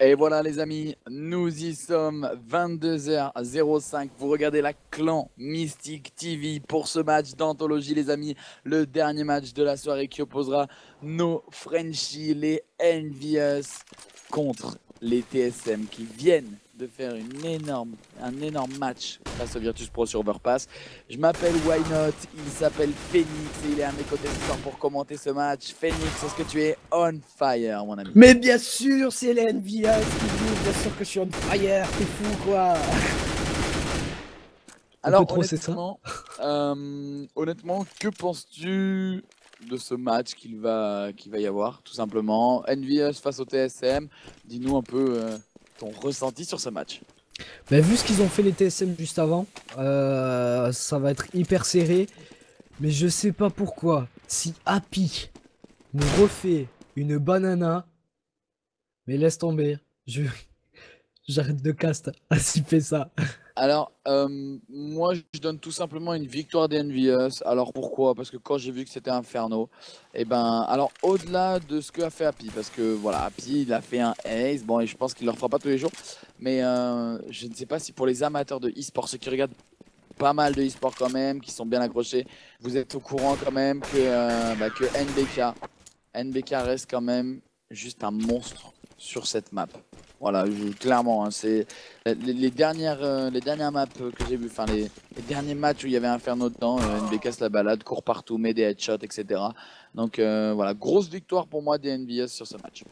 Et voilà les amis, nous y sommes, 22h05. Vous regardez la Clan Mystique TV pour ce match d'anthologie les amis. Le dernier match de la soirée qui opposera nos Frenchies, les Envious, contre les TSM qui viennent de faire un énorme match face au Virtus Pro sur Overpass. Je m'appelle Why Not, il s'appelle Phoenix et il est à mes côtés ce soir pour commenter ce match. Phoenix, est-ce que tu es on fire mon ami? Mais bien sûr, c'est les NVS qui disent, bien sûr que je suis on fire, t'es fou quoi. Alors honnêtement, que penses-tu de ce match qu'il va y avoir tout simplement? Envious face au TSM, dis-nous un peu ton ressenti sur ce match. Bah, vu ce qu'ils ont fait les TSM juste avant, ça va être hyper serré. Mais je sais pas pourquoi, si Happy nous refait une banana, mais laisse tomber, j'arrête de cast s'il fait ça. Alors, moi je donne tout simplement une victoire des Envious. Alors pourquoi? Parce que quand j'ai vu que c'était Inferno, et ben, alors au-delà de ce qu'a fait Happy, parce que voilà, Happy il a fait un ace, bon et je pense qu'il ne le refera pas tous les jours, mais je ne sais pas si pour les amateurs de e-sport, ceux qui regardent pas mal de e-sport quand même, qui sont bien accrochés, vous êtes au courant quand même que NBK reste quand même juste un monstre sur cette map. Voilà, clairement, hein, c'est les dernières maps que j'ai vues, enfin les derniers matchs où il y avait Inferno dedans, NBK se la balade, court partout, met des headshots, etc. Donc voilà, grosse victoire pour moi des NVS sur ce match.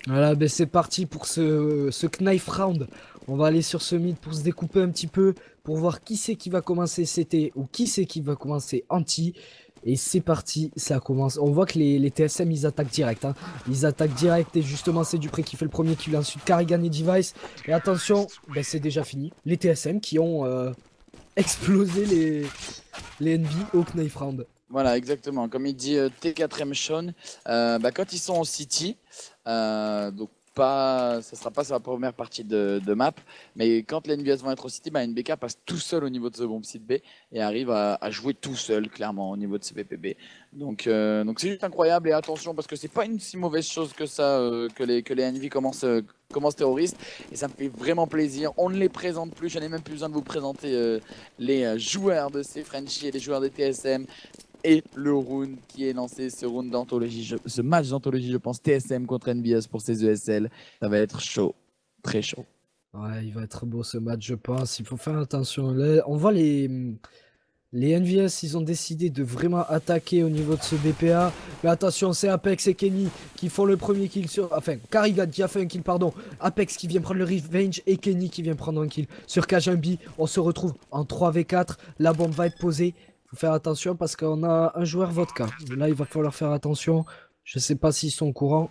Voilà, ben c'est parti pour ce knife round. On va aller sur ce mid pour se découper un petit peu, pour voir qui c'est qui va commencer CT ou qui c'est qui va commencer anti. Et c'est parti, ça commence. On voit que les TSM ils attaquent direct. Hein. Ils attaquent direct et justement c'est Dupré qui fait le premier kill. Ensuite Carrigan et Device. Et attention, ben c'est déjà fini. Les TSM qui ont explosé les NV au knife round. Voilà, exactement. Comme il dit T4M Sean, quand ils sont en City, donc ça sera pas sur la première partie de map, mais quand les NVS vont être au City, NBK passe tout seul au niveau de ce bomb site B et arrive à jouer tout seul, clairement, au niveau de ses PPB. Donc c'est juste incroyable et attention parce que c'est pas une si mauvaise chose que ça que les NV commencent terroristes et ça me fait vraiment plaisir. On ne les présente plus, je n'ai même plus besoin de vous présenter les joueurs de ces Frenchies et les joueurs des TSM. Et le round qui est lancé, ce round d'anthologie, ce match d'anthologie, je pense, TSM contre NBS pour ces ESL, ça va être chaud, très chaud. Ouais, il va être beau ce match, je pense. Il faut faire attention. Là, on voit les NVS, ils ont décidé de vraiment attaquer au niveau de ce BPA. Mais attention, c'est Apex et Kenny qui font le premier kill sur... Enfin, Carrigan qui a fait un kill, pardon. Apex qui vient prendre le revenge et Kenny qui vient prendre un kill. Sur Kajambi, on se retrouve en 3v4. La bombe va être posée. Faut faire attention parce qu'on a un joueur vodka. Là, il va falloir faire attention. Je sais pas s'ils sont au courant.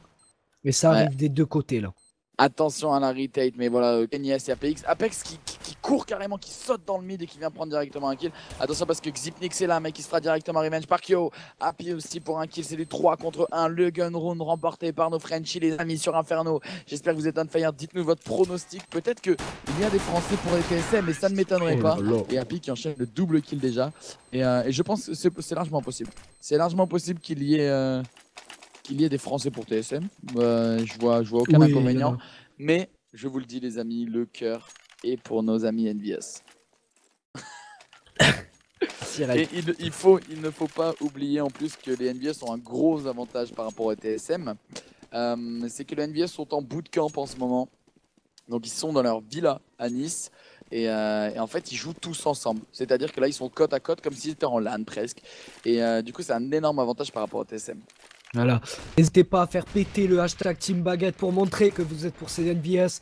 Mais ça arrive des deux côtés, là. Attention à la retake, mais voilà, Kenny et Apex. Apex qui court carrément, qui saute dans le mid et qui vient prendre directement un kill. Attention parce que Xipnix est là, mais qui se fera directement revenge par Kyo. Happy aussi pour un kill, c'est du 3 contre 1. Le gun round remporté par nos Frenchies, les amis, sur Inferno. J'espère que vous êtes on fire. Dites-nous votre pronostic. Peut-être qu'il y a des Français pour les TSM, mais ça ne m'étonnerait pas. Et Happy qui enchaîne le double kill déjà. Et je pense que c'est largement possible. C'est largement possible qu'il y ait des Français pour TSM, je vois aucun inconvénient, mais je vous le dis les amis, le cœur est pour nos amis NVS. Et il ne faut pas oublier en plus que les NVS ont un gros avantage par rapport au TSM, c'est que les NVS sont en bootcamp en ce moment, donc ils sont dans leur villa à Nice. Et en fait ils jouent tous ensemble, c'est à dire que là ils sont côte à côte comme s'ils étaient en LAN presque. Et du coup c'est un énorme avantage par rapport au TSM. Voilà, n'hésitez pas à faire péter le hashtag Team Baguette pour montrer que vous êtes pour ces NVS.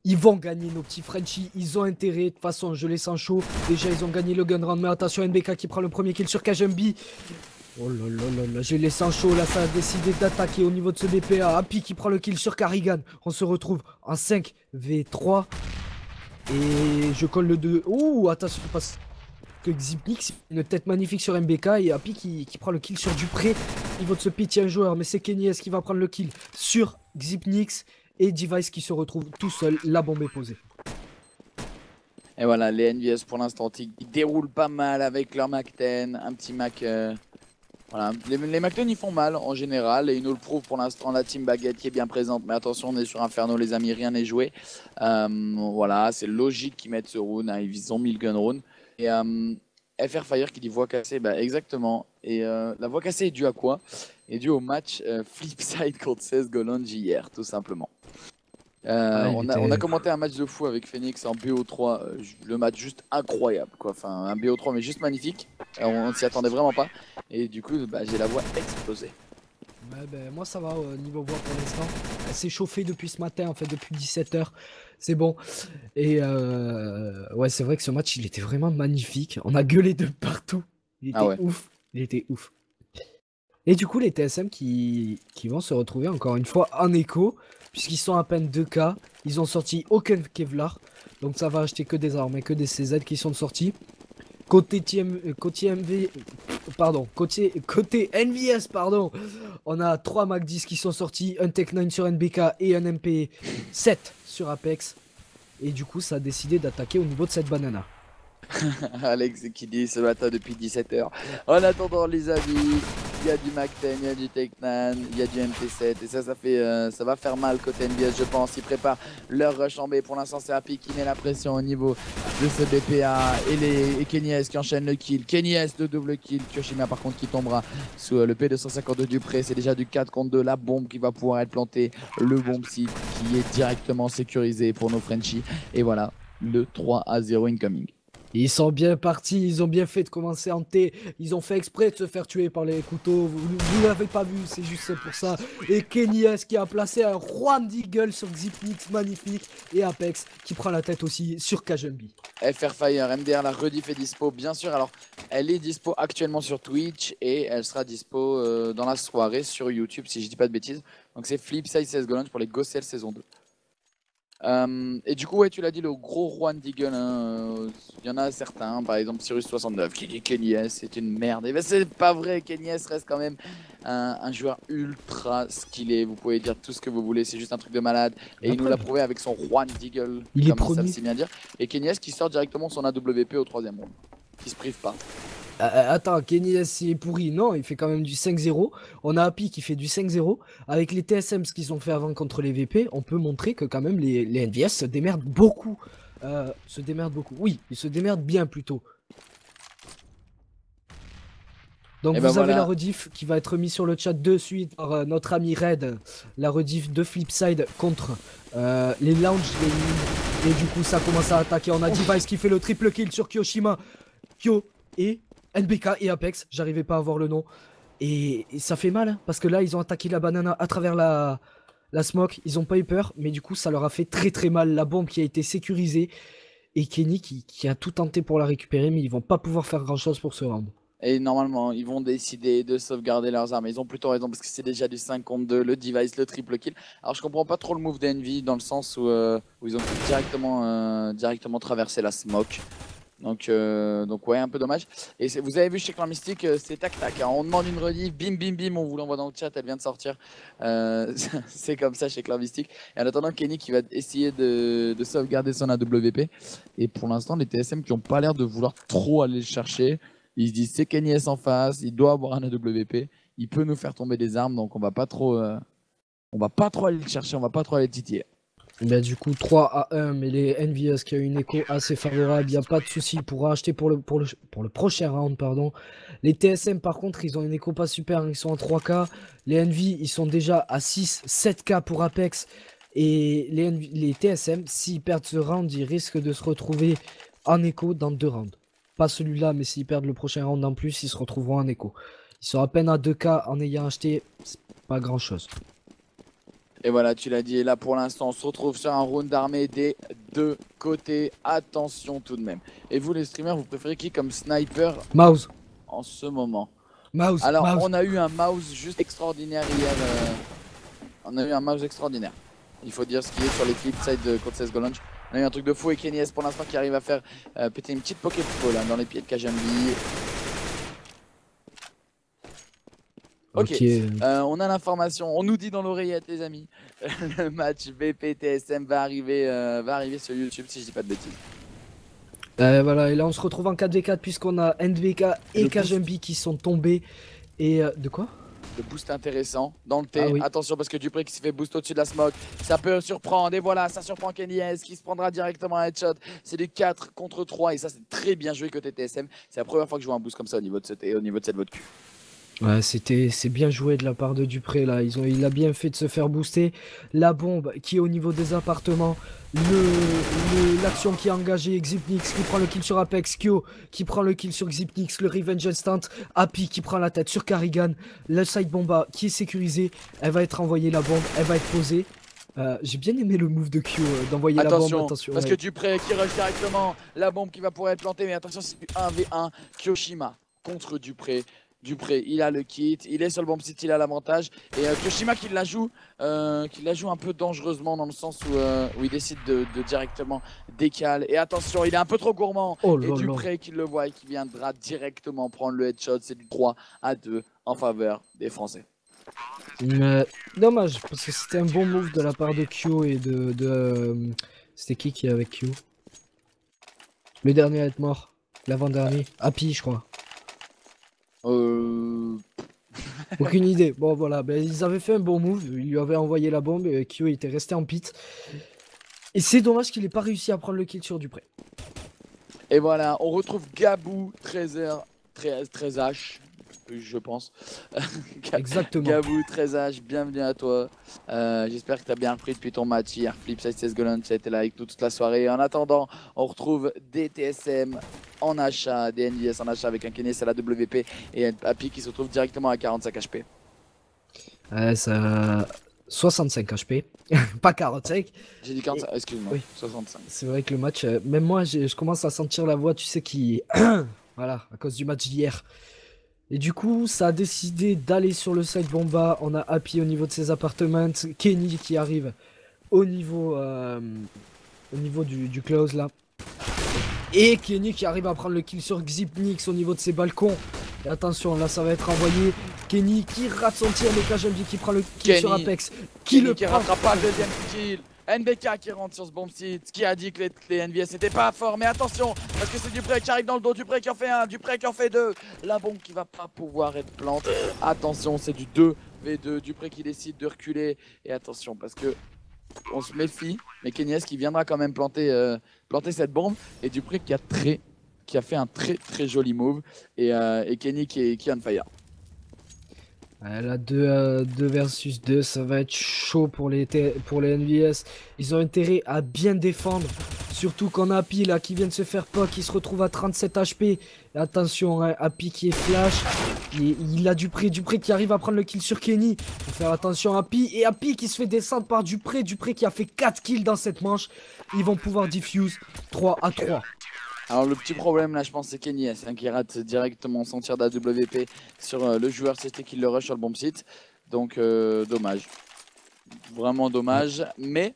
Ils vont gagner nos petits Frenchies, ils ont intérêt, de toute façon je les sens chaud. Déjà ils ont gagné le gun round, mais attention NBK qui prend le premier kill sur Kajambi. Oh là là là là, j'ai laissé un chaud là, ça a décidé d'attaquer au niveau de ce BPA. Happy qui prend le kill sur Carrigan. On se retrouve en 5v3. Et je colle le 2. Ouh, attention, parce que Xipnix, une tête magnifique sur MBK et Happy qui prend le kill sur Dupré. Au niveau de ce pitié un joueur, mais c'est Kenny S qui va prendre le kill sur Xipnix et Device qui se retrouve tout seul. La bombe est posée. Et voilà, les NVS pour l'instant, ils déroulent pas mal avec leur Mac 10, un petit Mac. Voilà, les Mac 10 ils font mal en général et ils nous le prouvent pour l'instant. La team Baguette qui est bien présente, mais attention, on est sur Inferno, les amis, rien n'est joué. Voilà, c'est logique qu'ils mettent ce rune, hein, ils ont mis le gun rune. Et FR Fire qui dit voix cassée, bah exactement. Et la voix cassée est due à quoi? Est due au match Flipside contre 16 Golange hier, tout simplement. On a commenté un match de fou avec Phoenix en BO3, le match juste incroyable quoi, enfin un BO3 mais juste magnifique, on s'y attendait vraiment pas et du coup bah, j'ai la voix explosée. Ouais, ben, moi ça va niveau voix pour l'instant, elle s'est chauffée depuis ce matin en fait, depuis 17h, c'est bon. Et ouais c'est vrai que ce match il était vraiment magnifique, on a gueulé de partout, il était ouf, il était ouf. Et du coup les TSM qui vont se retrouver encore une fois en écho, puisqu'ils sont à peine 2K, ils ont sorti aucun Kevlar, donc ça va acheter que des armes et que des CZ qui sont sortis. Côté NVS, pardon, on a 3 Mac 10 qui sont sortis, un Tech 9 sur NBK et un MP7 sur Apex. Et du coup ça a décidé d'attaquer au niveau de cette banana. Alex qui dit ce matin depuis 17h. En attendant les amis, il y a du Mac 10, il y a du Tech 9, il y a du MP7 et ça va faire mal côté NBS je pense. Ils préparent leur rush en B. Pour l'instant c'est Happy qui met la pression au niveau de ce BPA et Kenny S qui enchaîne le kill. Kenny S de double kill. Kyoshima par contre qui tombera sous le P252 du pré. C'est déjà du 4 contre 2. La bombe qui va pouvoir être plantée. Le bomb site qui est directement sécurisé pour nos Frenchies. Et voilà le 3-0 incoming. Ils sont bien partis, ils ont bien fait de commencer en T, ils ont fait exprès de se faire tuer par les couteaux, vous l'avez pas vu, c'est juste pour ça. Et Kenny S qui a placé un Juan d'Eagle sur Xipnix, magnifique, et Apex qui prend la tête aussi sur Kajumbi. FR Fire, MDR, la rediff est dispo, bien sûr, alors elle est dispo actuellement sur Twitch et elle sera dispo dans la soirée sur YouTube si je dis pas de bêtises. Donc c'est Flipside 16 Golange pour les Gossel saison 2. Et du coup, ouais, tu l'as dit, le gros Juan Deagle, hein, y en a certains, par exemple Cyrus69 qui dit Kenny S c'est une merde. Et ben c'est pas vrai, Kenny S reste quand même un joueur ultra skillé. Vous pouvez dire tout ce que vous voulez, c'est juste un truc de malade. Et il nous l'a prouvé avec son Juan Deagle, comme ça c'est bien dire. Et Kenny S qui sort directement son AWP au 3ème round, qui se prive pas. Attends, Kenny S est pourri, non, il fait quand même du 5-0. On a Happy qui fait du 5-0. Avec les TSM, ce qu'ils ont fait avant contre les VP, on peut montrer que quand même les NVS se démerdent beaucoup. Oui, ils se démerdent bien plutôt. Donc vous avez la rediff qui va être mise sur le chat de suite par notre ami Red. La rediff de Flipside contre les Lounge Gaming. Et du coup ça commence à attaquer. On a Device qui fait le triple kill sur Kyoshima. Kyo et NBK et Apex, j'arrivais pas à voir le nom. Et ça fait mal, hein, parce que là, ils ont attaqué la banana à travers la smoke. Ils ont pas eu peur, mais du coup, ça leur a fait très très mal. La bombe qui a été sécurisée. Et Kenny qui a tout tenté pour la récupérer, mais ils vont pas pouvoir faire grand chose pour ce round. Et normalement, ils vont décider de sauvegarder leurs armes. Ils ont plutôt raison, parce que c'est déjà du 5 contre 2, le Device, le triple kill. Alors je comprends pas trop le move d'Envy, dans le sens où ils ont pu directement traverser la smoke. Donc ouais, un peu dommage. Et vous avez vu chez Clan Mystique, c'est tac tac, hein. On demande une rediff, bim bim bim, on vous l'envoie dans le chat, elle vient de sortir. C'est comme ça chez Clan Mystique. Et en attendant, Kenny qui va essayer de sauvegarder son AWP. Et pour l'instant, les TSM qui n'ont pas l'air de vouloir trop aller le chercher. Ils se disent c'est Kenny S en face, il doit avoir un AWP, il peut nous faire tomber des armes, donc on va pas trop aller le chercher, on va pas trop aller le titiller. Bah du coup 3-1, mais les NVS qui a une écho assez favorable, il n'y a pas de souci pour acheter pour le prochain round, pardon. Les TSM par contre ils ont une écho pas super, ils sont en 3K. Les NV ils sont déjà à 6-7K pour Apex. Et les TSM s'ils perdent ce round ils risquent de se retrouver en écho dans 2 rounds. Pas celui-là, mais s'ils perdent le prochain round en plus, ils se retrouveront en écho. Ils sont à peine à 2K en ayant acheté, pas grand chose. Et voilà, tu l'as dit, et là pour l'instant on se retrouve sur un round d'armée des deux côtés. Attention tout de même. Et vous les streamers, vous préférez qui comme sniper Mouse en ce moment? Mouse, Alors, mouse. on a eu un mouse juste extraordinaire hier. On a eu un mouse extraordinaire. Il faut dire ce qui est sur les flip side contre CSGO Launch. On a eu un truc de fou et Kenny S pour l'instant qui arrive à faire péter une petite Pokéball dans les pieds de Kajambi. Ok, on a l'information, on nous dit dans l'oreillette les amis, le match VP-TSM va arriver sur YouTube si je dis pas de bêtises. Voilà, et là on se retrouve en 4v4 puisqu'on a NVK et Kajambi qui sont tombés. Et de quoi? Le boost intéressant dans le T, Ah oui. Attention parce que Dupré qui se fait boost au-dessus de la smoke, ça peut surprendre et voilà, ça surprend Kenny S qui se prendra directement un headshot. C'est du 4 contre 3 et ça c'est très bien joué côté TSM. C'est la première fois que je vois un boost comme ça au niveau de cette votre cul. Ouais, c'est bien joué de la part de Dupré là, il a bien fait de se faire booster. La bombe qui est au niveau des appartements, l'action qui est engagée, Xipnix qui prend le kill sur Apex, Kyo qui prend le kill sur Xipnix, le revenge instant, Happy qui prend la tête sur Karrigan, le side bomba qui est sécurisé, elle va être envoyée la bombe, elle va être posée. J'ai bien aimé le move de Q d'envoyer la bombe, attention. Parce que Dupré qui rush directement, la bombe qui va pouvoir être plantée, mais attention c'est du 1v1, Kyoshima contre Dupré. Dupré, il a le kit, il est sur le bomb site, il a l'avantage. Et Kyoshima qui la joue un peu dangereusement dans le sens où il décide de directement décaler. Et attention, il est un peu trop gourmand. Et Dupré qui le voit et qui viendra directement prendre le headshot. C'est du 3-2 en faveur des Français. Dommage, parce que c'était un bon move de la part de Q et c'était qui est avec Q? Le dernier à être mort, l'avant-dernier, Happy je crois. Aucune idée. Bon voilà, ils avaient fait un bon move, ils lui avaient envoyé la bombe et Kyo était resté en pit. Et c'est dommage qu'il ait pas réussi à prendre le kill sur Dupré. Et voilà, on retrouve Gabou, 13H, je pense. Exactement. Gabou, 13H, bienvenue à toi. J'espère que tu as bien repris depuis ton match hier. Flipside CSGO Launch, ça a été là avec nous toute la soirée. En attendant, on retrouve des TSM en achat, des NVS en achat avec un Kenny à la WP et un Happy qui se retrouve directement à 45 HP. Ça... 65 HP, pas 45. J'ai dit 45, excuse-moi, oui. 65. C'est vrai que le match, même moi je commence à sentir la voix, tu sais, qui... voilà, à cause du match d'hier. Et du coup, ça a décidé d'aller sur le side bomba. On a Happy au niveau de ses appartements, Kenny qui arrive au niveau du close là. Et Kenny qui arrive à prendre le kill sur Xipnix au niveau de ses balcons. Et attention, là ça va être envoyé. Kenny qui rate son tir, mais Kajambi qui prend le kill Kenny, sur Apex. Kenny qui rattrape pas le deuxième kill. NBK qui rentre sur ce bomb site, qui a dit que les NVS n'étaient pas forts, mais attention, parce que c'est Dupré qui arrive dans le dos, Dupré qui en fait un, Dupré qui en fait deux. La bombe qui va pas pouvoir être plantée. Attention, c'est du 2v2, Dupré qui décide de reculer. Et attention, parce que on se méfie, mais Kenny S qui viendra quand même planter cette bombe. Et Dupré qui a fait un très joli move. Et Kenny qui est on fire. Là, 2 versus 2, ça va être chaud pour les NVS. Ils ont intérêt à bien défendre. Surtout qu'on a Happy là qui vient de se faire poke, qui se retrouve à 37 HP. Et attention, hein, Happy qui est flash. Il a Dupré qui arrive à prendre le kill sur Kenny. Il faut faire attention à Happy. Et Happy qui se fait descendre par Dupré qui a fait 4 kills dans cette manche. Ils vont pouvoir diffuse 3-3. Alors le petit problème là je pense c'est Kenny S qui rate directement son tir d'AWP sur le joueur CT qui le rush sur le bomb site. Donc dommage. Vraiment dommage. Mais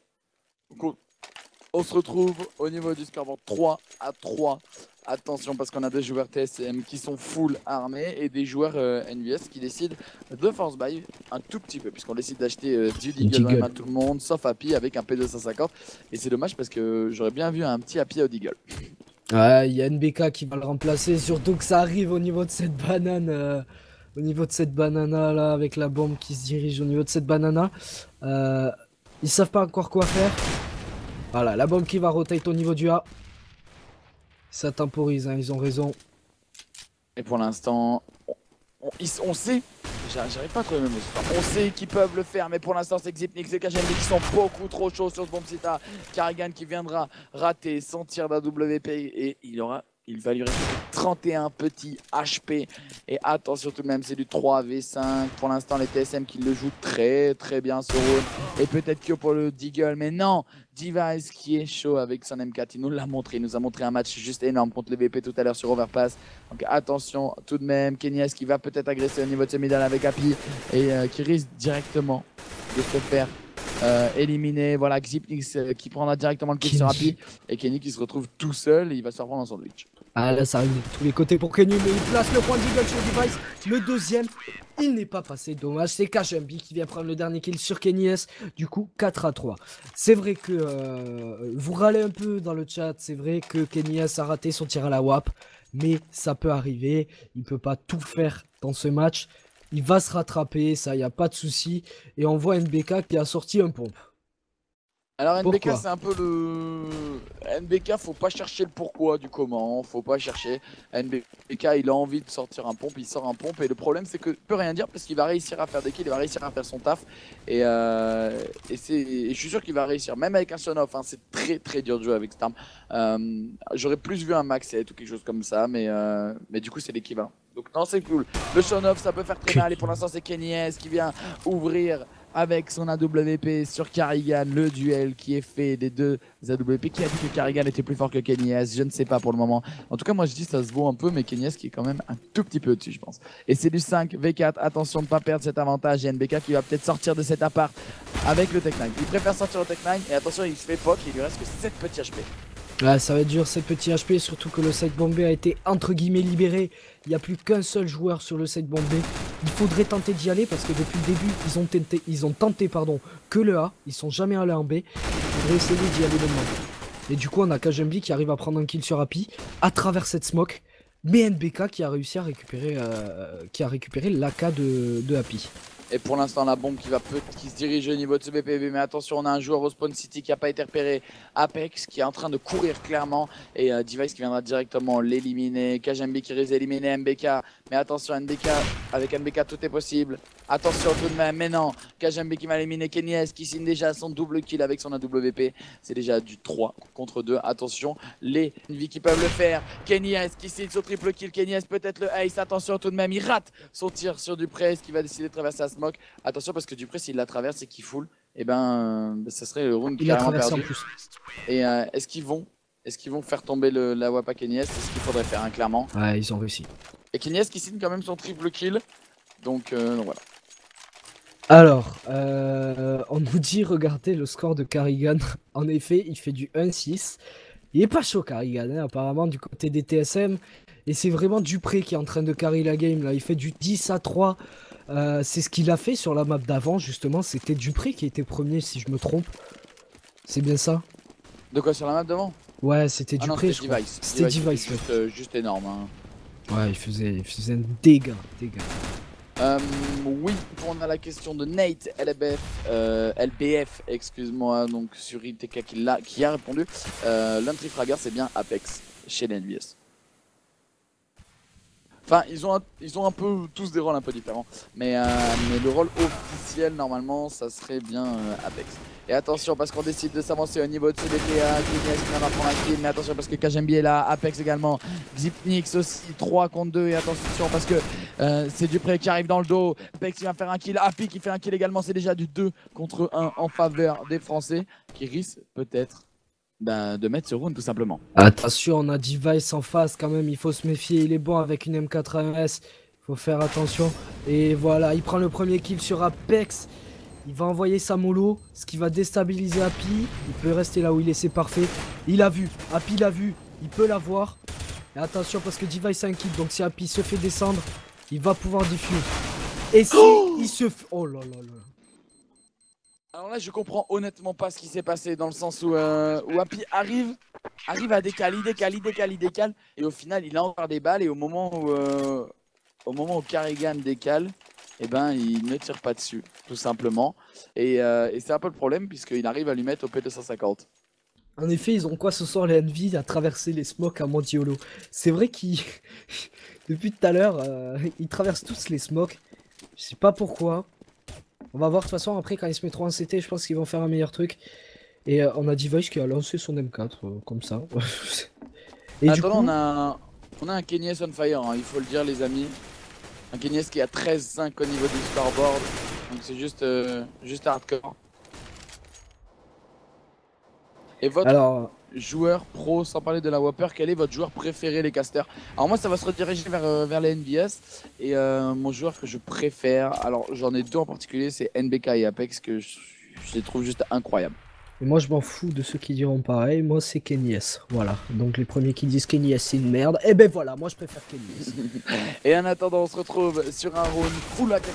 on se retrouve au niveau du scoreboard 3-3. Attention parce qu'on a des joueurs TSM qui sont full armés et des joueurs NVS qui décident de force buy un tout petit peu puisqu'on décide d'acheter du Deagle à tout le monde sauf Happy avec un P250 et c'est dommage parce que j'aurais bien vu un petit Happy au Deagle. Ouais, il y a NBK qui va le remplacer, surtout que ça arrive au niveau de cette banane, là, avec la bombe qui se dirige au niveau de cette banana. Ils savent pas encore quoi faire. Voilà, la bombe qui va rotate au niveau du A. Ça temporise, hein, ils ont raison. Et pour l'instant, on sait, j'arrive pas à trouver mes mots, on sait qu'ils peuvent le faire, mais pour l'instant c'est Xipnix et Kajambi qui sont beaucoup trop chauds sur ce bomb site. Karrigan qui viendra rater son tir d'AWP et il aura Il va lui rester 31 petits HP. Et attention tout de même, c'est du 3v5. Pour l'instant, les TSM qui le jouent très bien ce round. Et peut-être que pour le Deagle, mais non, Device qui est chaud avec son M4. Il nous l'a montré. Il nous a montré un match juste énorme contre le VP tout à l'heure sur Overpass. Donc attention tout de même. Kenyes qui va peut-être agresser au niveau de ce middle avec Happy. Et qui risque directement de se faire éliminer. Voilà, Xipnix qui prendra directement le kill sur Happy. Et Kenny qui se retrouve tout seul. Et il va se faire prendre un sandwich. Ah là ça arrive de tous les côtés pour Kenny, mais il place le point d'eagle sur Device. Le deuxième, il n'est pas passé, dommage. C'est KGMB qui vient prendre le dernier kill sur Kenny S. Du coup 4-3. C'est vrai que vous râlez un peu dans le chat. C'est vrai que Kenny S a raté son tir à la WAP. Mais ça peut arriver. Il peut pas tout faire dans ce match. Il va se rattraper, ça y a pas de souci. Et on voit NBK qui a sorti un pompe. Alors NBK Pourquoi? c'est un peu le... NBK faut pas chercher le pourquoi du comment, faut pas chercher. NBK il a envie de sortir un pompe, il sort un pompe et le problème c'est que il peut rien dire parce qu'il va réussir à faire des kills, il va réussir à faire son taf et je suis sûr qu'il va réussir, même avec un son off, hein, c'est très dur de jouer avec cette arme. J'aurais plus vu un max 7 ou quelque chose comme ça mais du coup c'est l'équivalent. Donc non c'est cool, le son off ça peut faire très mal et pour l'instant c'est Kenny S qui vient ouvrir avec son AWP sur Karrigan, le duel qui est fait des deux AWP. Qui a dit que Karrigan était plus fort que Kenny S? Je ne sais pas pour le moment. En tout cas, moi je dis ça se vaut un peu, mais Kenny S qui est quand même un tout petit peu au-dessus, je pense. Et c'est du 5v4. Attention de ne pas perdre cet avantage. Et NBK qui va peut-être sortir de cet appart avec le Tech 9. Il préfère sortir au Tech 9 et attention, il se fait poke. Il lui reste que 7 petits HP. Ouais, ça va être dur, 7 petits HP, surtout que le site bombé a été entre guillemets libéré. Il n'y a plus qu'un seul joueur sur le site bombé. Il faudrait tenter d'y aller parce que depuis le début, ils ont tenté que le A. Ils sont jamais allés en B. Il faudrait essayer d'y aller maintenant. Et du coup, on a KGMB qui arrive à prendre un kill sur Happy à travers cette smoke. Mais NBK qui a réussi à récupérer, l'AK de Happy. Et pour l'instant, la bombe qui se dirige au niveau de ce BPB. Mais attention, on a un joueur au Spawn City qui n'a pas été repéré. Apex qui est en train de courir clairement. Et Device qui viendra directement l'éliminer. KGMB qui risque d'éliminer MBK. Mais attention, NBK, avec MBK, tout est possible. Attention tout de même, mais non. KGMB qui va éliminer Kenny S qui signe déjà son double kill avec son AWP. C'est déjà du 3 contre 2. Attention, les Envy qui peuvent le faire. Kenny S qui signe son triple kill. Kenny S peut-être le ace. Attention tout de même, il rate son tir sur Dupré qui va décider de traverser la smoke. Attention parce que Dupré, s'il la traverse et qu'il full, et ça serait le round Il a carrément traversé perdu. en plus. Et est-ce qu'ils vont faire tomber la WAP à Kenny S? C'est ce qu'il faudrait faire, hein, clairement. Ouais, ils ont réussi. Et Kenny S qui signe quand même son triple kill. Donc voilà. Alors, on nous dit, regardez le score de Karrigan. En effet, il fait du 1-6. Il est pas chaud, Karrigan, hein, apparemment, du côté des TSM. Et c'est vraiment Dupré qui est en train de carry la game, là. Il fait du 10-3. C'est ce qu'il a fait sur la map d'avant, justement. C'était Dupré qui était premier, si je me trompe. C'est bien ça? De quoi sur la map devant? Ouais, c'était Dupré, je crois. C'était Device, juste énorme. Hein. Ouais, il faisait un dégât. Oui, on a la question de Nate LBF, excuse-moi, donc sur ITK qui a répondu. L'Entry Fragger, c'est bien Apex chez l'NVS. Enfin, ils ont un peu tous des rôles un peu différents, mais le rôle officiel normalement, ça serait bien Apex. Et attention parce qu'on décide de s'avancer au niveau de ce BPA, Kenny qui vient d'apprendre un kill, mais attention parce que KGMB est là, Apex également, Xipnix aussi, 3 contre 2, et attention parce que c'est Dupré qui arrive dans le dos, Apex qui va faire un kill, Happy qui fait un kill également, c'est déjà du 2 contre 1 en faveur des Français, qui risquent peut-être de mettre ce round tout simplement. Attention, on a Device en face quand même, il faut se méfier, il est bon avec une M4AMS, il faut faire attention. Et voilà, il prend le premier kill sur Apex. Il va envoyer sa mollo, ce qui va déstabiliser Happy. Il peut rester là où il est, c'est parfait. Il a vu, Happy l'a vu, il peut l'avoir. Et attention parce que Device a un kill, donc si Happy se fait descendre, il va pouvoir diffuse. Et si il se fait... Oh là là là. Alors là je comprends honnêtement pas ce qui s'est passé dans le sens où Happy arrive à décaler, il décale. Et au final il a encore des balles et au moment où Karrigan décale, eh ben, il ne tire pas dessus, tout simplement. Et c'est un peu le problème, puisqu'il arrive à lui mettre au P250. En effet, ils ont quoi ce soir, les Envy, à traverser les smokes à Montiolo. C'est vrai qu'ils... Depuis tout à l'heure, ils traversent tous les smokes. Je sais pas pourquoi. On va voir de toute façon, après, quand ils se mettront en CT, je pense qu'ils vont faire un meilleur truc. Et on a Device qui a lancé son M4, comme ça. Et du Attends, coup, on a un Kenyes on fire, hein, il faut le dire les amis. Un Kenyes qui a 13-5 au niveau du scoreboard. Donc c'est juste hardcore. Et votre alors, joueur pro, sans parler de la Whopper, quel est votre joueur préféré les casters? Alors moi ça va se rediriger vers les NVS. Et mon joueur que je préfère, alors j'en ai deux en particulier, c'est NBK et Apex que je les trouve juste incroyables. et moi je m'en fous de ceux qui diront pareil, moi c'est Kenny S. Voilà, donc les premiers qui disent Kenny S c'est une merde, et ben voilà, moi je préfère Kenny S. Et en attendant, on se retrouve sur un round full AK-47,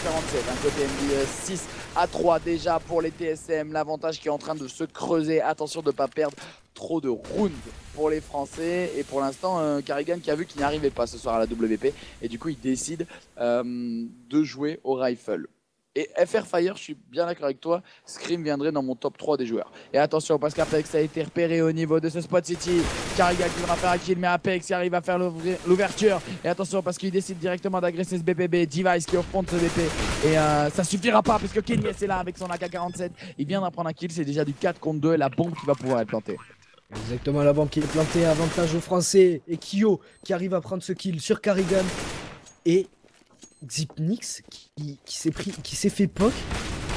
un côté NVS 6 à 3 déjà pour les TSM, l'avantage qui est en train de se creuser, attention de ne pas perdre trop de rounds pour les Français, et pour l'instant Carrigan qui a vu qu'il n'y arrivait pas ce soir à la WP, et du coup il décide de jouer au rifle. Et FR Fire, je suis bien d'accord avec toi, Scream viendrait dans mon top 3 des joueurs. Et attention, parce qu'Apex a été repéré au niveau de ce spot city. Carrigan qui va faire un kill, mais Apex qui arrive à faire l'ouverture. Et attention, parce qu'il décide directement d'agresser ce BPB. Device qui est au fond de ce BP. Et ça suffira pas, puisque Kenny est là avec son AK-47. Il vient d'en prendre un kill, c'est déjà du 4 contre 2. Et la bombe qui va pouvoir être plantée. Exactement, la bombe qui est plantée, avantage aux Français, et Kyo qui arrive à prendre ce kill sur Carrigan. Et Xipnix qui s'est fait poke,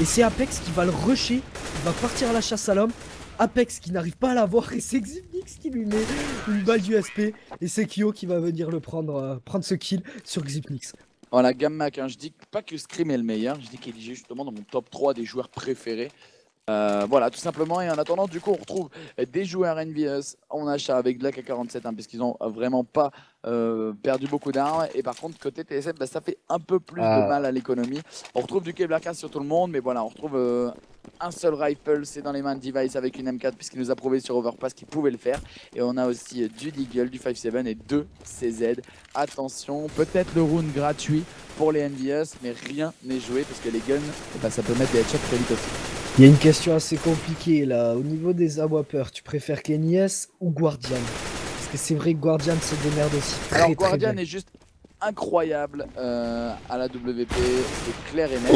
et c'est Apex qui va le rusher, il va partir à la chasse à l'homme. Apex qui n'arrive pas à l'avoir, et c'est Xipnix qui lui met une balle d'USP, et c'est Kyo qui va venir le prendre, prendre ce kill sur Xipnix. Voilà, Gammac, hein, je dis pas que Scream est le meilleur, je dis qu'il est justement dans mon top 3 des joueurs préférés. Voilà, tout simplement. Et en attendant, du coup, on retrouve des joueurs NVS en achat avec de l'AK-47, hein, puisqu'ils n'ont vraiment pas perdu beaucoup d'armes. Et par contre, côté TSM, bah, ça fait un peu plus de mal à l'économie. On retrouve du Kevlar sur tout le monde, mais voilà, on retrouve un seul rifle, c'est dans les mains de Device avec une M4, puisqu'il nous a prouvé sur Overpass qu'il pouvait le faire. Et on a aussi du Deagle, du 5-7 et 2 CZ. Attention, peut-être le round gratuit pour les NVS, mais rien n'est joué, parce que les guns, bah, ça peut mettre des headshots très vite aussi. Il y a une question assez compliquée là. Au niveau des AWPers, tu préfères Kenny S ou Guardian? Parce que c'est vrai que Guardian se démerde aussi très Alors très Guardian bien. est juste incroyable à la WP, c'est clair et net.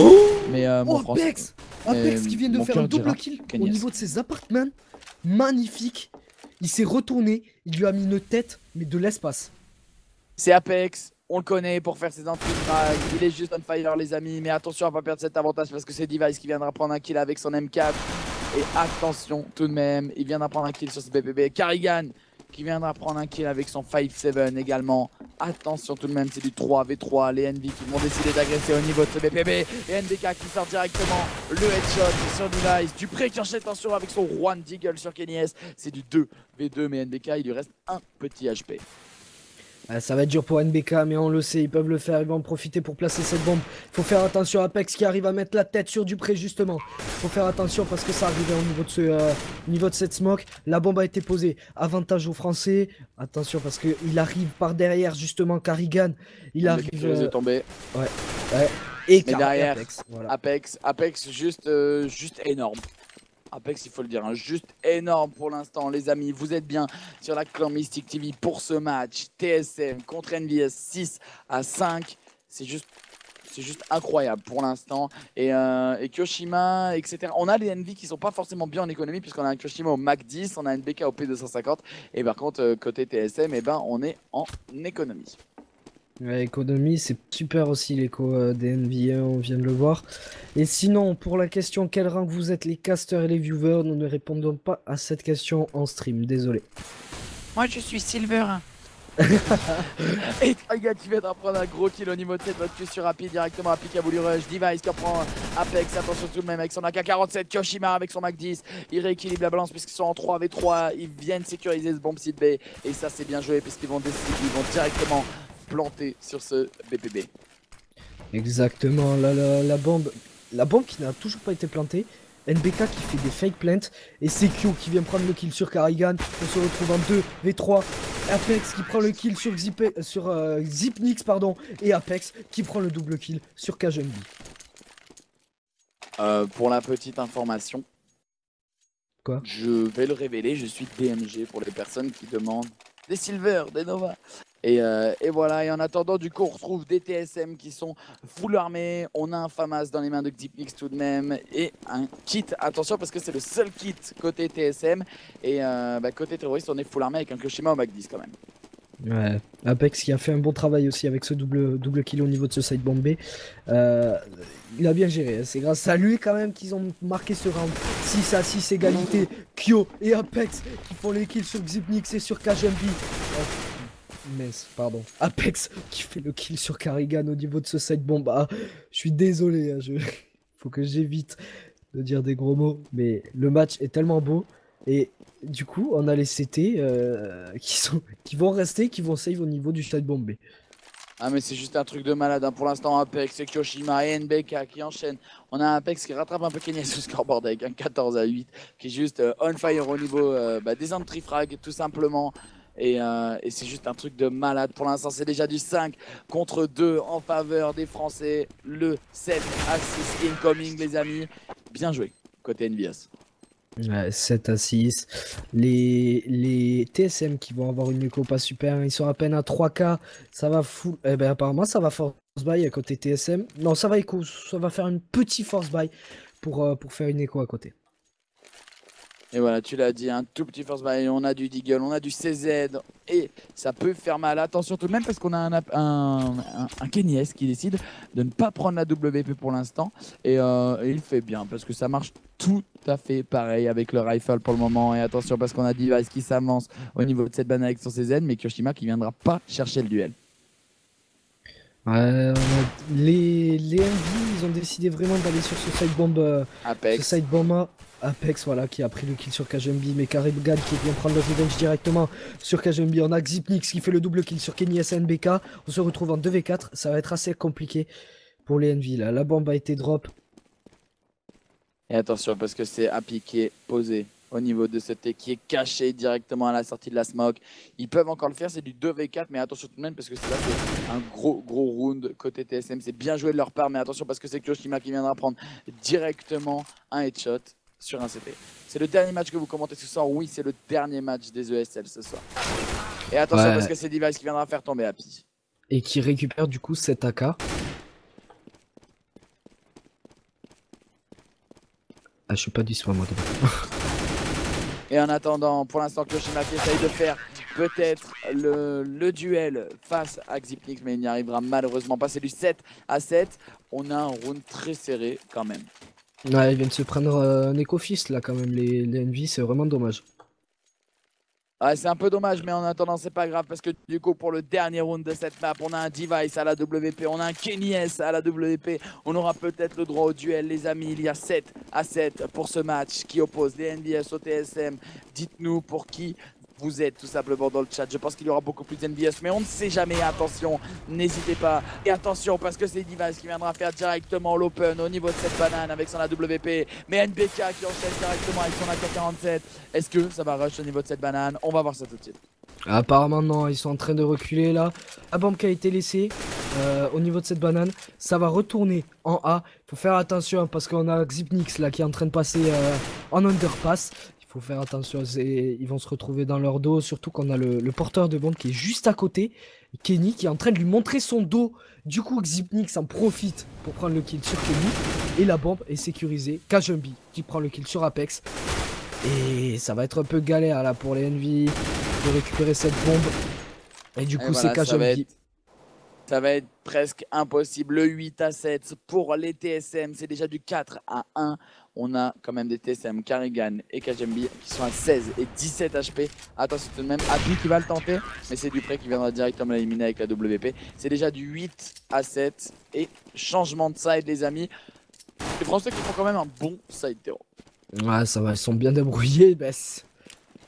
Mais mon Oh, Apex! Apex qui vient de mon faire un cœur double dira kill au Kenyes. niveau de ses appartements. Magnifique. Il s'est retourné, il lui a mis une tête, mais de l'espace. C'est Apex, on le connaît pour faire ses entrées de frag. Il est juste on fire les amis, mais attention à pas perdre cet avantage parce que c'est Device qui viendra prendre un kill avec son M4. Et attention tout de même, il viendra prendre un kill sur ce BPB. Carrigan qui viendra prendre un kill avec son 5-7 également. Attention tout de même, c'est du 3v3. Les NV qui vont décider d'agresser au niveau de ce BPB. Et NBK qui sort directement le headshot sur Device. Dupré qui enchaîne attention avec son One Deagle sur Kenny S. C'est du 2v2, mais NBK il lui reste un petit HP. Ça va être dur pour NBK, mais on le sait, ils peuvent le faire, ils vont en profiter pour placer cette bombe. Faut faire attention à Apex qui arrive à mettre la tête sur Dupré justement. Faut faire attention parce que ça arrivait au niveau de cette smoke. La bombe a été posée, avantage aux Français. Attention parce qu'il arrive par derrière justement Carrigan. Il arrive... est tombé. Ouais. Et derrière, Apex, voilà. Apex juste énorme. Apex, il faut le dire, hein, juste énorme pour l'instant, les amis. Vous êtes bien sur la Clan Mystic TV pour ce match. TSM contre NVS 6-5. C'est juste incroyable pour l'instant. Et Kyoshima, etc. On a les NV qui sont pas forcément bien en économie, puisqu'on a un Kyoshima au Mac 10, on a un BK au P250. Et par contre, côté TSM, eh ben, on est en économie. Ouais, économie, c'est super aussi l'écho des NBA, on vient de le voir. Et sinon, pour la question quel rank vous êtes les casters et les viewers, nous ne répondons pas à cette question en stream, désolé. Moi je suis Silver. Et Taiga qui vient d'en prendre un gros kill au niveau de cette voiture sur rapide directement à Picaboo Rush. Device qui reprend Apex, attention tout de même avec son AK-47. Kyoshima avec son Mac 10. Il rééquilibre la balance puisqu'ils sont en 3v3. Ils viennent sécuriser ce bomb site B. Et ça c'est bien joué puisqu'ils vont directement planter sur ce BPB. Exactement, la bombe qui n'a toujours pas été plantée. NBK qui fait des fake plants. Et c'est Q qui vient prendre le kill sur Carrigan. On se retrouve en 2v3. Apex qui prend le kill sur Xipnix, pardon. Et Apex qui prend le double kill sur KGMB. Pour la petite information, quoi, je vais le révéler, je suis DMG pour les personnes qui demandent des Silver, des Nova. Et voilà, et en attendant, du coup, on retrouve des TSM qui sont full armés. On a un FAMAS dans les mains de Xipnix tout de même. Et un kit, attention parce que c'est le seul kit côté TSM. Et côté terroriste, on est full armé avec un Kyoshima au Mac 10 quand même. Ouais. Apex qui a fait un bon travail aussi avec ce double kill au niveau de ce side bombé. Euh, il a bien géré, hein. C'est grâce à lui quand même qu'ils ont marqué ce round. 6-6 égalité. Kyo et Apex qui font les kills sur Xypnix et sur KGMB. Mince, pardon. Apex qui fait le kill sur Karrigan au niveau de ce side bomb. Ah, je suis désolé, hein, faut que j'évite de dire des gros mots. Mais le match est tellement beau. Et du coup, on a les CT qui vont rester, qui vont save au niveau du side bombé. Ah mais c'est juste un truc de malade, hein. Pour l'instant Apex, c'est Kyoshima et NBK qui enchaînent. On a un Apex qui rattrape un peu Kenya sur le scoreboard avec un 14-8 qui est juste on fire au niveau des entry frag tout simplement. Et c'est juste un truc de malade. Pour l'instant c'est déjà du 5 contre 2 en faveur des Français. Le 7 à 6 incoming les amis. Bien joué côté NVS. Ouais, 7-6. Les TSM qui vont avoir une écho pas super, ils sont à peine à 3K. Ça va full. Eh ben apparemment ça va force buy à côté TSM. Non, ça va écho, ça va faire une petite force buy pour faire une écho à côté. Et voilà, tu l'as dit, un tout petit first buy, on a du Deagle, on a du CZ, et ça peut faire mal. Attention tout de même parce qu'on a un Kenny S qui décide de ne pas prendre la WP pour l'instant, et il fait bien parce que ça marche tout à fait pareil avec le rifle pour le moment. Et attention parce qu'on a Device qui s'avance au niveau de cette banane avec son CZ, mais Kyoshima qui viendra pas chercher le duel. Les MV, ils ont décidé vraiment d'aller sur ce side bomb. Apex. Ce side bomb Apex, voilà, qui a pris le kill sur KGMB, mais Karrigan qui vient prendre le revenge directement sur KGMB. On a Xypnix qui fait le double kill sur Kenny SNBK. On se retrouve en 2v4. Ça va être assez compliqué pour les NV là. La bombe a été drop. Et attention parce que c'est Happy qui est posé au niveau de ce T qui est caché directement à la sortie de la smoke. Ils peuvent encore le faire, c'est du 2v4, mais attention tout de même parce que c'est là c'est un gros round côté TSM. C'est bien joué de leur part, mais attention parce que c'est Kyoshima qui viendra prendre directement un headshot sur un CT. C'est le dernier match que vous commentez ce soir. Oui, c'est le dernier match des ESL ce soir. Et attention parce que c'est Device qui viendra faire tomber Happy. Et qui récupère du coup cet AK. Ah, je suis pas du soin moi. Et en attendant, pour l'instant, Kyoshima qui essaye de faire peut-être le duel face à Xypnix, mais il n'y arrivera malheureusement pas. C'est du 7-7. On a un round très serré quand même. Ouais, ils viennent se prendre un éco-fist là quand même, les NV, c'est vraiment dommage. Ouais, c'est un peu dommage, mais en attendant, c'est pas grave parce que du coup, pour le dernier round de cette map, on a un Device à la WP, on a un Kenny S à la WP. On aura peut-être le droit au duel, les amis. Il y a 7-7 pour ce match qui oppose les NVS au TSM. Dites-nous pour qui vous êtes tout simplement dans le chat. Je pense qu'il y aura beaucoup plus d'NVS, mais on ne sait jamais. Attention, n'hésitez pas. Et attention, parce que c'est Device qui viendra faire directement l'open au niveau de cette banane avec son AWP. Mais NBK qui enchaîne directement avec son AK-47. Est-ce que ça va rush au niveau de cette banane? On va voir ça tout de suite. Apparemment non, ils sont en train de reculer là. La bombe qui a été laissée au niveau de cette banane, ça va retourner en A. Il faut faire attention parce qu'on a Xypnix là qui est en train de passer en underpass. Il faut faire attention, ils vont se retrouver dans leur dos, surtout qu'on a le porteur de bombe qui est juste à côté. Kenny qui est en train de lui montrer son dos. Du coup Xypnix en profite pour prendre le kill sur Kenny. Et la bombe est sécurisée. KGMB qui prend le kill sur Apex. Et ça va être un peu galère là pour les NV de récupérer cette bombe. Et du coup voilà, c'est KGMB. Ça va être presque impossible. Le 8-7 pour les TSM, c'est déjà du 4-1. On a quand même des TSM, Karrigan et KGMB qui sont à 16 et 17 HP. Attention tout de même, Happy qui va le tenter, mais c'est Dupré qui viendra directement l'éliminer avec la WP. C'est déjà du 8-7 et changement de side les amis. Les Français qui font quand même un bon side terreau. Ouais, ça va, ils sont bien débrouillés. Bah,